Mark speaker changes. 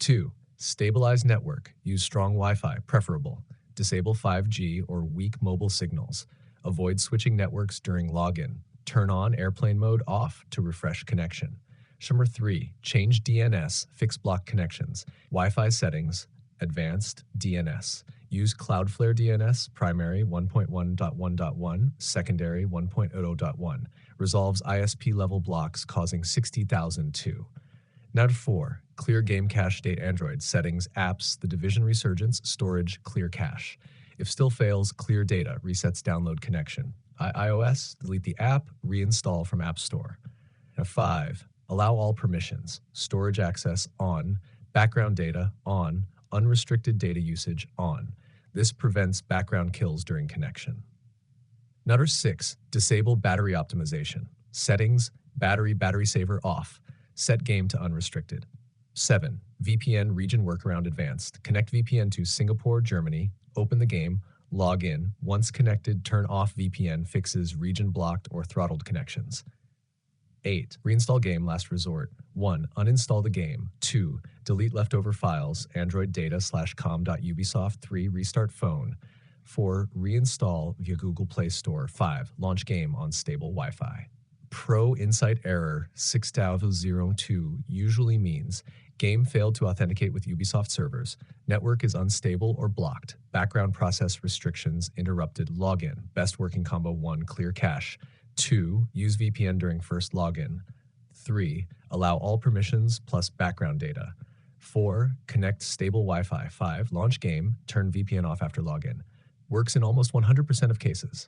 Speaker 1: 2. Stabilize network. Use strong Wi-Fi, preferable. Disable 5G or weak mobile signals. Avoid switching networks during login. Turn on airplane mode off to refresh connection. Number 3. Change DNS, fix block connections. Wi-Fi settings, advanced DNS. Use Cloudflare DNS, primary 1.1.1.1, secondary 1.0.1. Resolves ISP level blocks causing 60,000 too. Number 4. Clear game cache state Android. Settings, apps, the Division Resurgence, storage, clear cache. If still fails, clear data, resets download connection. iOS, delete the app, reinstall from App Store. Now 5. Allow all permissions. Storage access on, background data on, unrestricted data usage on. This prevents background kills during connection. Number 6. Disable battery optimization. Settings, battery saver off. Set game to unrestricted. 7. VPN region workaround advanced. Connect VPN to Singapore, Germany. Open the game. Log in. Once connected, turn off VPN, fixes region blocked or throttled connections. 8. Reinstall game last resort. 1. Uninstall the game. 2. Delete leftover files, Android data/com.ubisoft. 3. Restart phone. 4. Reinstall via Google Play Store. 5. Launch game on stable Wi-Fi. Pro Insight error 6002 usually means game failed to authenticate with Ubisoft servers, network is unstable or blocked, background process restrictions interrupted login, best working combo 1. Clear cache. 2. Use VPN during first login. 3. Allow all permissions plus background data. 4. Connect stable Wi-Fi. 5. Launch game, turn VPN off after login. Works in almost 100% of cases.